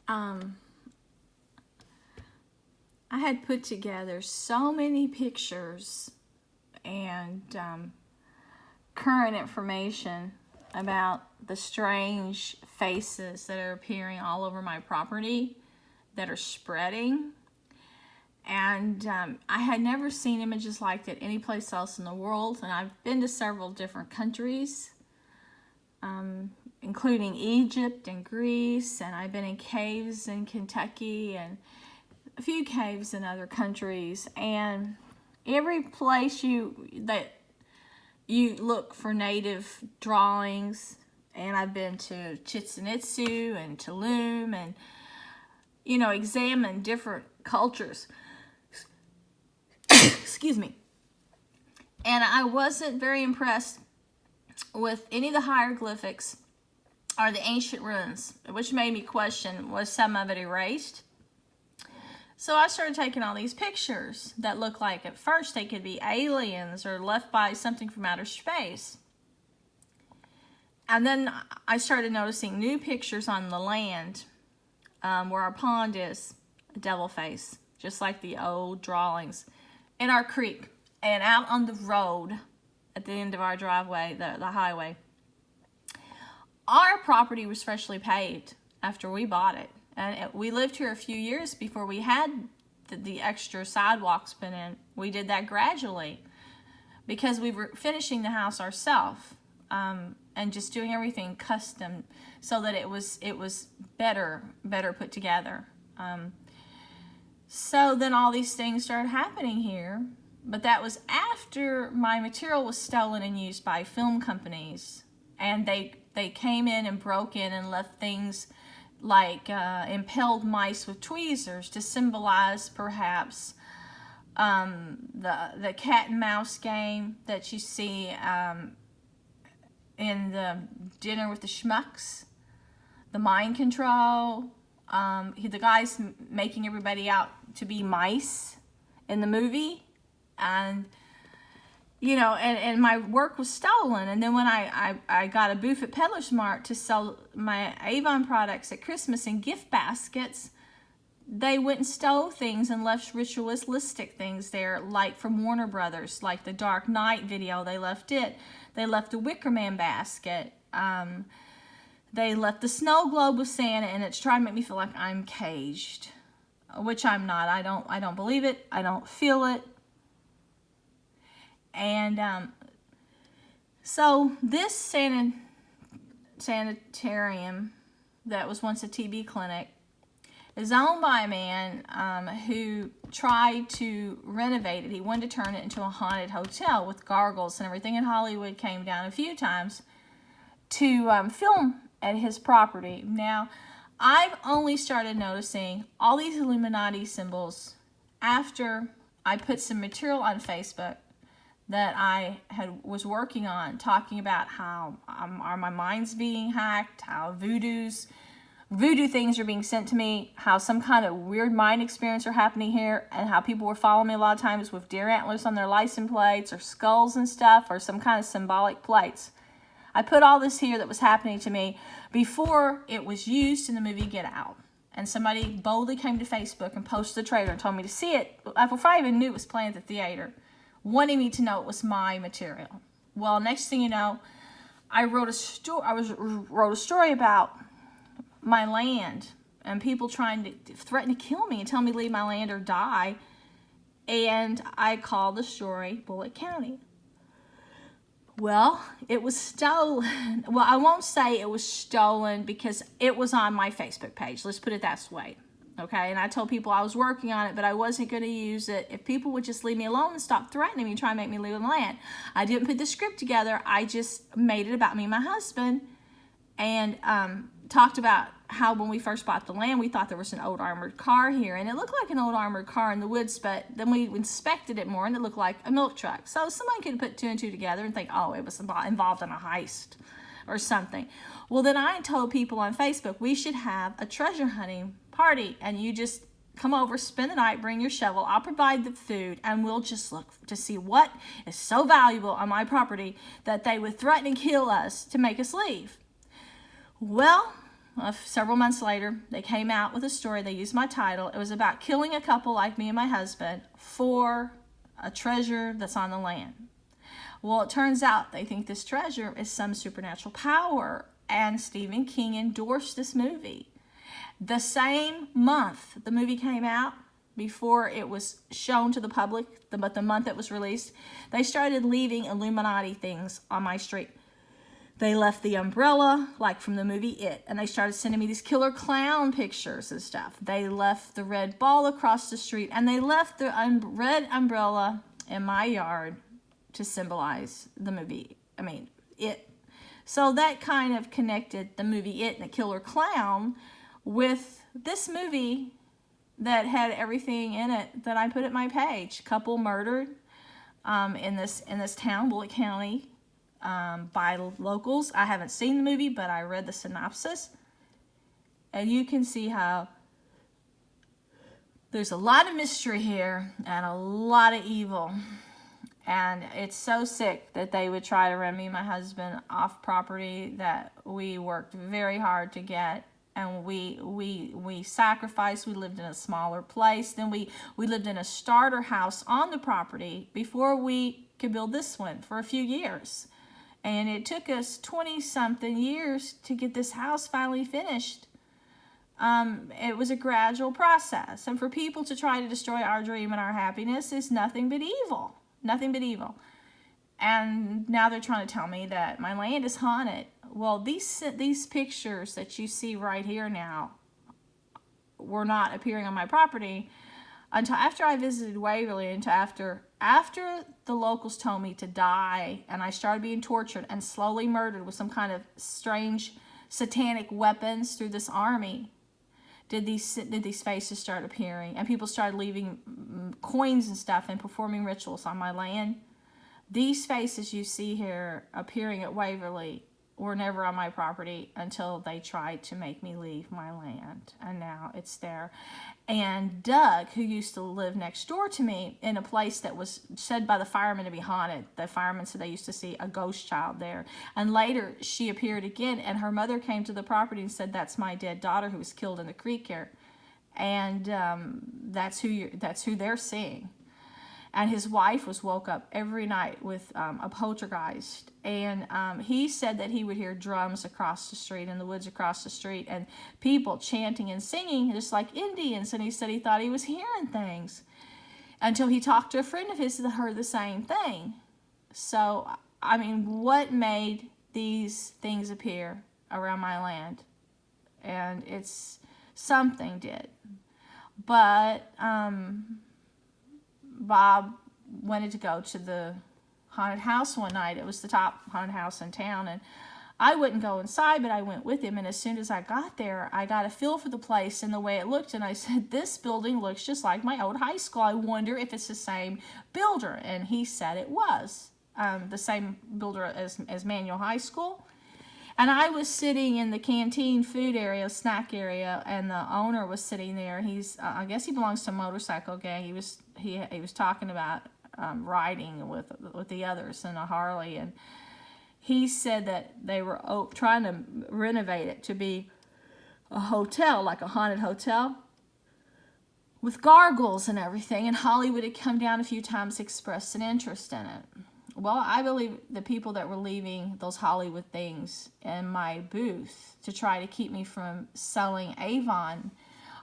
Um, I had put together so many pictures and current information about the strange faces that are appearing all over my property that are spreading. And I had never seen images like that anyplace else in the world. And I've been to several different countries, including Egypt and Greece. And I've been in caves in Kentucky and a few caves in other countries. And every place you look for native drawings. And I've been to Chichen Itza and Tulum and, examined different cultures. Excuse me. And I wasn't very impressed with any of the hieroglyphics or the ancient ruins, which made me question, was some of it erased? So I started taking all these pictures that look like at first they could be aliens or left by something from outer space. And then I started noticing new pictures on the land where our pond is, a devil face, just like the old drawings. In our creek and out on the road at the end of our driveway, the highway. Our property was freshly paved after we bought it. And we lived here a few years before we had the extra sidewalks put in. We did that gradually because we were finishing the house ourselves and just doing everything custom so that it was better put together. So then all these things started happening here, but that was after my material was stolen and used by film companies, and they came in and broke in and left things like impaled mice with tweezers to symbolize perhaps the cat and mouse game that you see in the Dinner with the Schmucks, the mind control. The guy's making everybody out to be mice in the movie, and and my work was stolen. And then when I got a booth at Peddler's Mart to sell my Avon products at Christmas in gift baskets, they went and stole things and left ritualistic things there, like from Warner Brothers, like the Dark Knight video. They left the Wicker Man basket. They left the snow globe with Santa, and it's trying to make me feel like I'm caged, which I'm not. I don't believe it. I don't feel it. And so this sanitarium that was once a TB clinic is owned by a man who tried to renovate it. He wanted to turn it into a haunted hotel with gargoyles and everything. And Hollywood came down a few times to film at his property. Now, I've only started noticing all these Illuminati symbols after I put some material on Facebook that I was working on, talking about how are my minds being hacked, how voodoo things are being sent to me, how some kind of weird mind experience are happening here, and how people were following me a lot of times with deer antlers on their license plates or skulls and stuff, or some kind of symbolic plates. I put all this here that was happening to me before it was used in the movie Get Out. And somebody boldly came to Facebook and posted the trailer and told me to see it before I even knew it was playing at the theater, wanting me to know it was my material. Well, next thing you know, I wrote a story about my land and people trying to threaten to kill me and tell me to leave my land or die. And I called the story Bullitt County. Well, it was stolen. Well, I won't say it was stolen because it was on my Facebook page. Let's put it that way. Okay, and I told people I was working on it, but I wasn't going to use it. If people would just leave me alone and stop threatening me and try to make me leave the land. I didn't put the script together. I just made it about me and my husband and talked about how when we first bought the land, we thought there was an old armored car here. And it looked like an old armored car in the woods, but then we inspected it more and it looked like a milk truck. So someone could put two and two together and think, oh, it was involved in a heist or something. Well, then I told people on Facebook we should have a treasure hunting party, and you just come over, spend the night, bring your shovel, I'll provide the food, and we'll just look to see what is so valuable on my property that they would threaten and kill us to make us leave. Well, several months later, they came out with a story. They used my title. It was about killing a couple like me and my husband for a treasure that's on the land. Well, it turns out they think this treasure is some supernatural power, and Stephen King endorsed this movie. The same month the movie came out, before it was shown to the public, but the month it was released, they started leaving Illuminati things on my street. They left the umbrella, like from the movie It, and they started sending me these killer clown pictures and stuff. They left the red ball across the street, and they left the red umbrella in my yard to symbolize the movie, It. So that kind of connected the movie It and the killer clown with this movie that had everything in it that I put at my page. Couple murdered in this town, Bullitt County, by locals. I haven't seen the movie, but I read the synopsis, and you can see how there's a lot of mystery here and a lot of evil. And it's so sick that they would try to run me and my husband off property that we worked very hard to get. And we sacrificed. We lived in a smaller place. Then we lived in a starter house on the property before we could build this one for a few years. And it took us 20-something years to get this house finally finished. It was a gradual process. And for people to try to destroy our dream and our happiness is nothing but evil. Nothing but evil. And now they're trying to tell me that my land is haunted. Well, these pictures that you see right here now were not appearing on my property until after I visited Waverly, until after the locals told me to die, and I started being tortured and slowly murdered with some kind of strange satanic weapons through this army. Did these faces start appearing, and people started leaving coins and stuff and performing rituals on my land. These faces you see here appearing at Waverly were never on my property until they tried to make me leave my land, and now it's there. And Doug, who used to live next door to me in a place that was said by the firemen to be haunted, the firemen said they used to see a ghost child there, and later she appeared again, and her mother came to the property and said, "That's my dead daughter who was killed in the creek here," and that's who they're seeing. And his wife was woke up every night with a poltergeist. And he said that he would hear drums across the street, in the woods across the street, and people chanting and singing just like Indians. And he said he thought he was hearing things until he talked to a friend of his that heard the same thing. So, what made these things appear around my land? And it's something did. But Bob wanted to go to the haunted house one night. It was the top haunted house in town, and I wouldn't go inside, but I went with him. And as soon as I got there, I got a feel for the place and the way it looked, and I said, "This building looks just like my old high school. I wonder if it's the same builder." And he said it was the same builder as Manual High School. And I was sitting in the canteen food area, snack area, and the owner was sitting there. He's, I guess he belongs to a motorcycle gang. He was talking about riding with the others in a Harley, and he said that they were trying to renovate it to be a hotel, like a haunted hotel, with gargoyles and everything. And Hollywood had come down a few times, expressed an interest in it. Well, I believe the people that were leaving those Hollywood things in my booth to try to keep me from selling Avon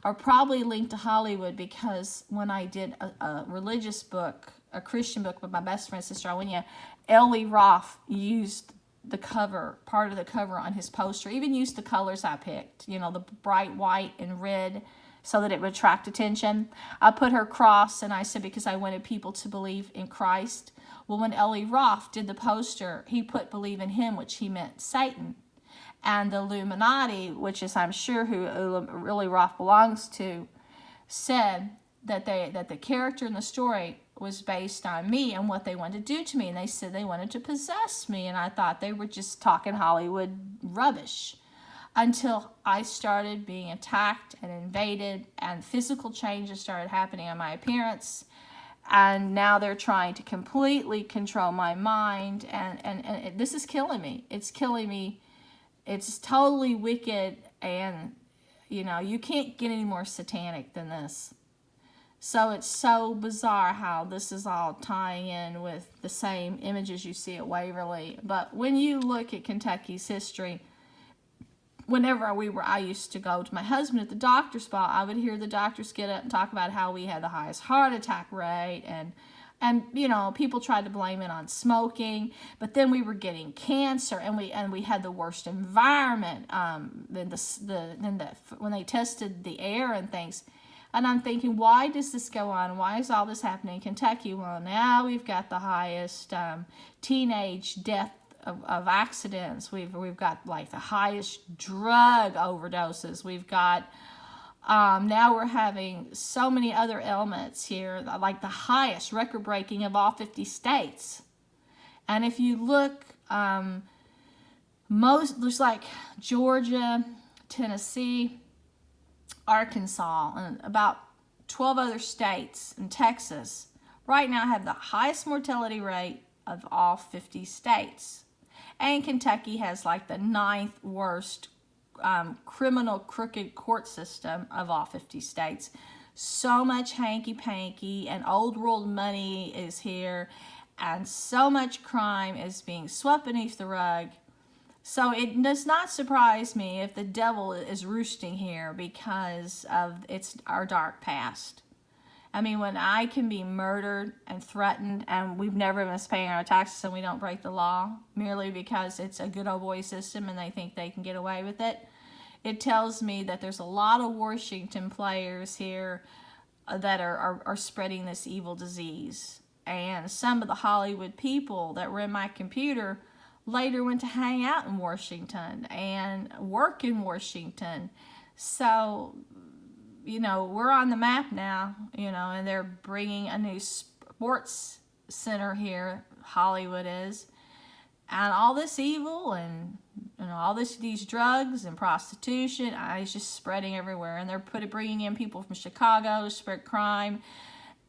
are probably linked to Hollywood, because when I did a religious book, a Christian book with my best friend, Sister Alwinia, Ellie Roth used the cover, part of the cover on his poster, even used the colors I picked, the bright white and red, so that it would attract attention. I put her cross, and I said, because I wanted people to believe in Christ. Well, when Ellie Roth did the poster, he put believe in him, which he meant Satan. And the Illuminati, which is I'm sure who Ellie Roth belongs to, said that the character in the story was based on me and what they wanted to do to me. And they said they wanted to possess me. And I thought they were just talking Hollywood rubbish, until I started being attacked and invaded, and physical changes started happening on my appearance. And now they're trying to completely control my mind, and this is killing me. It's killing me It's totally wicked, and you know, you can't get any more satanic than this. So it's so bizarre how this is all tying in with the same images you see at Waverly. But when you look at Kentucky's history, whenever I used to go to my husband at the doctor's spot, I would hear the doctors get up and talk about how we had the highest heart attack rate, and you know, people tried to blame it on smoking, but then we were getting cancer, and we had the worst environment. When they tested the air and things, and I'm thinking, why does this go on? Why is all this happening in Kentucky? Well, now we've got the highest teenage death of accidents. We've got like the highest drug overdoses. We've got now we're having so many other ailments here, like the highest record breaking of all 50 states. And if you look, there's like Georgia, Tennessee, Arkansas, and about 12 other states, and Texas right now have the highest mortality rate of all 50 states. And Kentucky has like the 9th worst criminal crooked court system of all 50 states. So much hanky-panky and old world money is here, and so much crime is being swept beneath the rug. So it does not surprise me if the devil is roosting here because of our dark past. I mean, when I can be murdered and threatened, and we've never missed paying our taxes and we don't break the law merely because it's a good old boy system and they think they can get away with it, it tells me that there's a lot of Washington players here that are spreading this evil disease. And some of the Hollywood people that were in my computer later went to hang out in Washington and work in Washington. So, you know, we're on the map now, you know, and they're bringing a new sports center here, Hollywood is. And all this evil and, you know, all these drugs and prostitution is just spreading everywhere. And they're bringing in people from Chicago to spread crime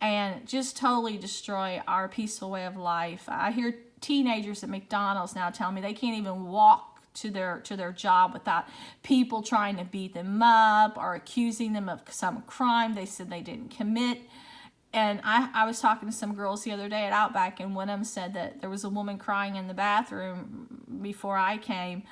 and just totally destroy our peaceful way of life. I hear teenagers at McDonald's now tell me they can't even walk to their job without people trying to beat them up or accusing them of some crime they said they didn't commit. And I was talking to some girls the other day at Outback, and one of them said that there was a woman crying in the bathroom before I came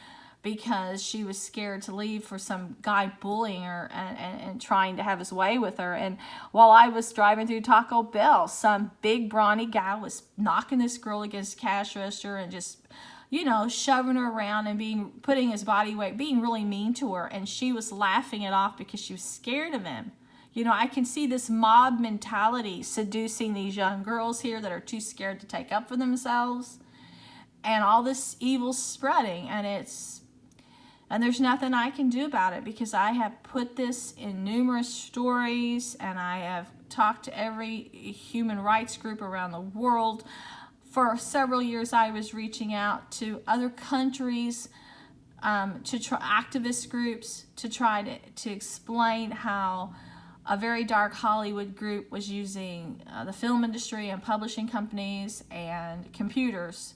because she was scared to leave for some guy bullying her and trying to have his way with her. And while I was driving through Taco Bell, some big brawny guy was knocking this girl against the cash register and just, you know, shoving her around and putting his body weight, being really mean to her. And she was laughing it off because she was scared of him. You know, I can see this mob mentality seducing these young girls here that are too scared to take up for themselves. And all this evil spreading, and there's nothing I can do about it because I have put this in numerous stories, and I have talked to every human rights group around the world. For several years, I was reaching out to other countries, activist groups, to try to explain how a very dark Hollywood group was using the film industry and publishing companies and computers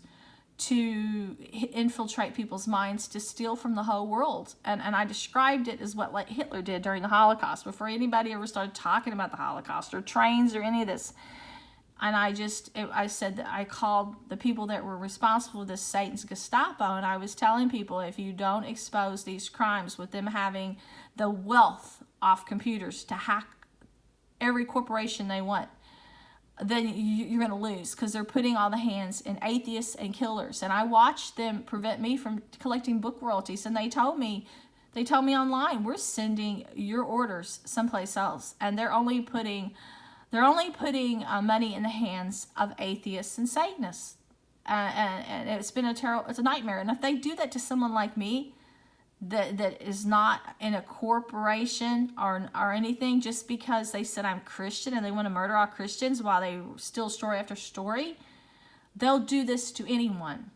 to infiltrate people's minds to steal from the whole world. And I described it as what like Hitler did during the Holocaust, before anybody ever started talking about the Holocaust or trains or any of this. And I said that I called the people that were responsible for this Satan's Gestapo, and I was telling people, if you don't expose these crimes with them having the wealth off computers to hack every corporation they want, then you're going to lose, because they're putting all the hands in atheists and killers. And I watched them prevent me from collecting book royalties, and they told me online, we're sending your orders someplace else, and they're only putting money in the hands of atheists and Satanists, and it's a nightmare. And if they do that to someone like me, that is not in a corporation or anything, just because they said I'm Christian and they want to murder all Christians while they steal story after story, they'll do this to anyone.